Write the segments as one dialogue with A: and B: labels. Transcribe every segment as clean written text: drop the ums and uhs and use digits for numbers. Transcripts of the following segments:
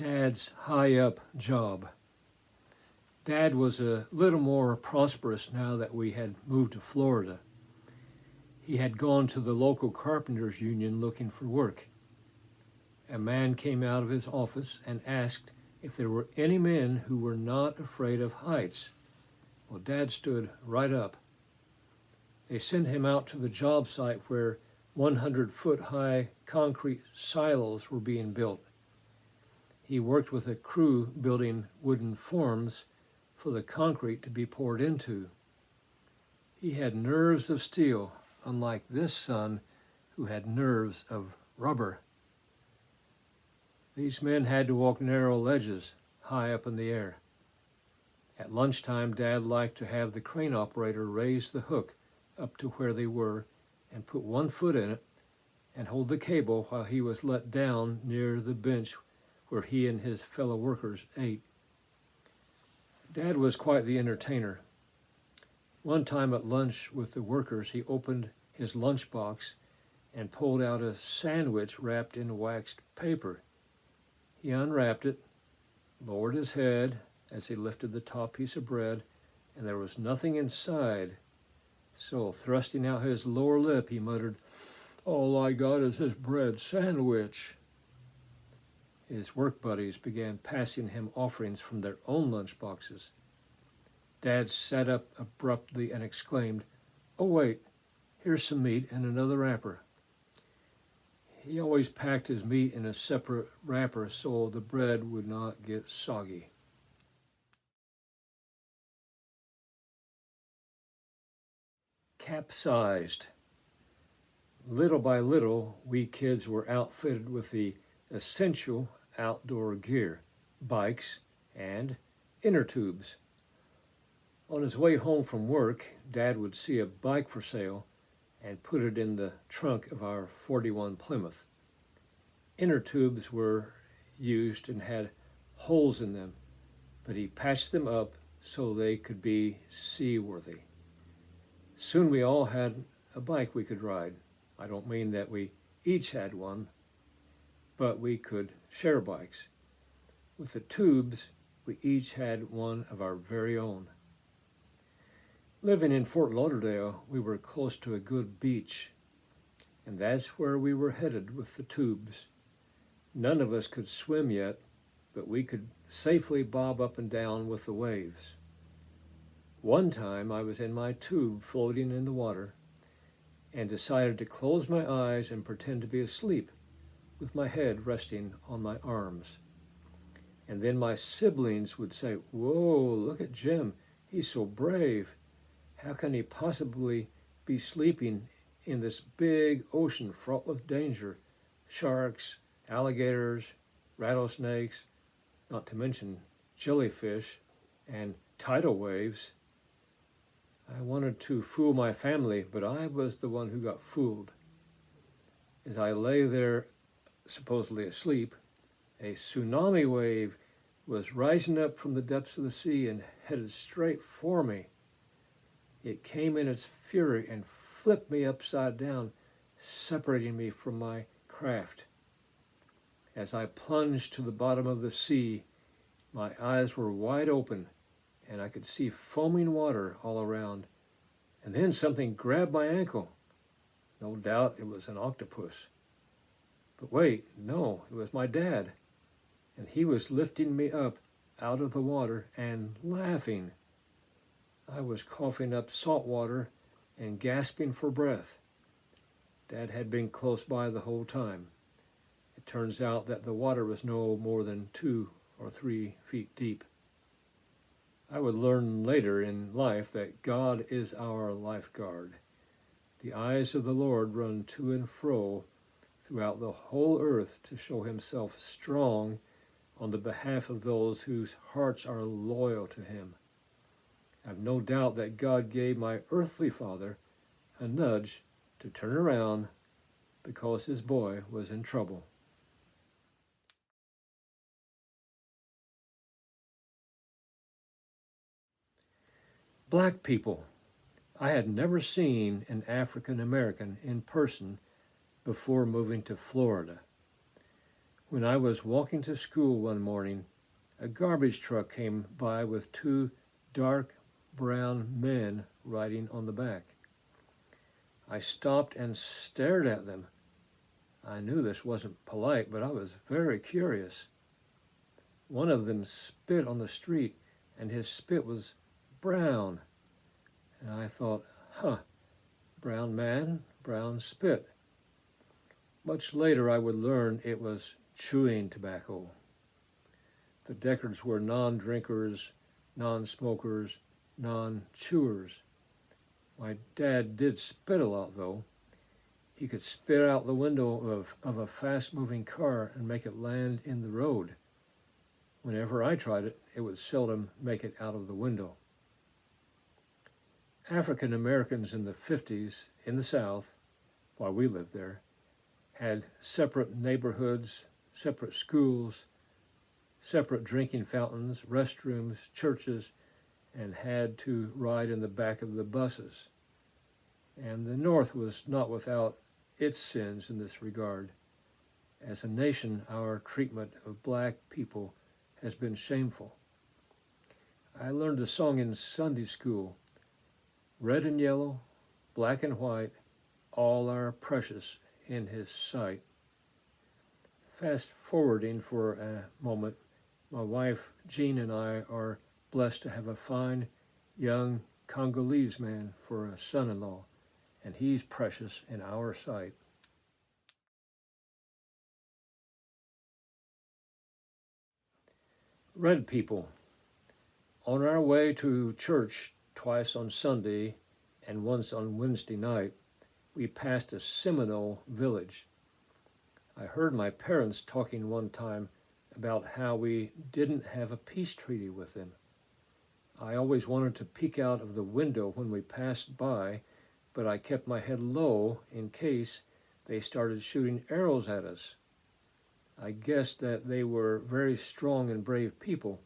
A: Dad's high-up job. Dad was a little more prosperous now that we had moved to Florida. He had gone to the local carpenters union looking for work. A man came out of his office and asked if there were any men who were not afraid of heights. Well, Dad stood right up. They sent him out to the job site where 100-foot-high concrete silos were being built. He worked with a crew building wooden forms for the concrete to be poured into. He had nerves of steel, unlike this son who had nerves of rubber. These men had to walk narrow ledges high up in the air. At lunchtime, Dad liked to have the crane operator raise the hook up to where they were and put one foot in it and hold the cable while he was let down near the bench where he and his fellow workers ate. Dad was quite the entertainer. One time at lunch with the workers, he opened his lunchbox and pulled out a sandwich wrapped in waxed paper. He unwrapped it, lowered his head as he lifted the top piece of bread, and there was nothing inside. So, thrusting out his lower lip, he muttered, "All I got is this bread sandwich." His work buddies began passing him offerings from their own lunchboxes. Dad sat up abruptly and exclaimed, "Oh wait, here's some meat and another wrapper." He always packed his meat in a separate wrapper so the bread would not get soggy. Capsized. Little by little, we kids were outfitted with the essential outdoor gear, bikes, and inner tubes. On his way home from work, Dad would see a bike for sale and put it in the trunk of our 41 Plymouth. Inner tubes were used and had holes in them, but he patched them up so they could be seaworthy. Soon we all had a bike we could ride. I don't mean that we each had one, but we could share bikes. With the tubes, we each had one of our very own. Living in Fort Lauderdale, we were close to a good beach, and that's where we were headed with the tubes. None of us could swim yet, but we could safely bob up and down with the waves. One time I was in my tube floating in the water and decided to close my eyes and pretend to be asleep with my head resting on my arms. And then my siblings would say, "Whoa, look at Jim, he's so brave. How can he possibly be sleeping in this big ocean fraught with danger? Sharks, alligators, rattlesnakes, not to mention jellyfish and tidal waves." I wanted to fool my family, but I was the one who got fooled. As I lay there, supposedly asleep, a tsunami wave was rising up from the depths of the sea and headed straight for me. It came in its fury and flipped me upside down, separating me from my craft. As I plunged to the bottom of the sea, my eyes were wide open and I could see foaming water all around. And then something grabbed my ankle. No doubt it was an octopus. But wait, no, it was my dad. And he was lifting me up out of the water and laughing. I was coughing up salt water and gasping for breath. Dad had been close by the whole time. It turns out that the water was no more than 2 or 3 feet deep. I would learn later in life that God is our lifeguard. The eyes of the Lord run to and fro throughout the whole earth to show himself strong on the behalf of those whose hearts are loyal to him. I have no doubt that God gave my earthly father a nudge to turn around because his boy was in trouble. Black people. I had never seen an African American in person before moving to Florida. When I was walking to school one morning, a garbage truck came by with two dark brown men riding on the back. I stopped and stared at them. I knew this wasn't polite, but I was very curious. One of them spit on the street, and his spit was brown. And I thought, brown man, brown spit. Much later I would learn it was chewing tobacco. The Deckards were non-drinkers, non-smokers, non-chewers. My dad did spit a lot, though. He could spit out the window of a fast-moving car and make it land in the road. Whenever I tried it, it would seldom make it out of the window. African Americans in the 50s in the South, while we lived there, had separate neighborhoods, separate schools, separate drinking fountains, restrooms, churches, and had to ride in the back of the buses. And the North was not without its sins in this regard. As a nation, our treatment of black people has been shameful. I learned a song in Sunday school, red and yellow, black and white, all are precious in his sight. Fast forwarding for a moment, my wife Jean and I are blessed to have a fine young Congolese man for a son-in-law, and he's precious in our sight. Red people. On our way to church twice on Sunday and once on Wednesday night, we passed a Seminole village. I heard my parents talking one time about how we didn't have a peace treaty with them. I always wanted to peek out of the window when we passed by, but I kept my head low in case they started shooting arrows at us. I guessed that they were very strong and brave people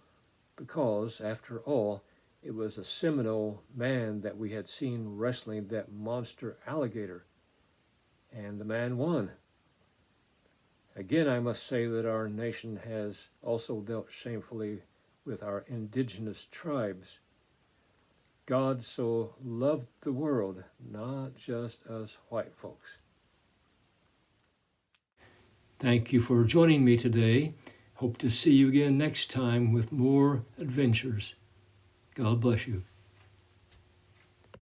A: because, after all, it was a Seminole man that we had seen wrestling that monster alligator, and the man won. Again, I must say that our nation has also dealt shamefully with our indigenous tribes. God so loved the world, not just us white folks. Thank you for joining me today. Hope to see you again next time with more adventures. God bless you.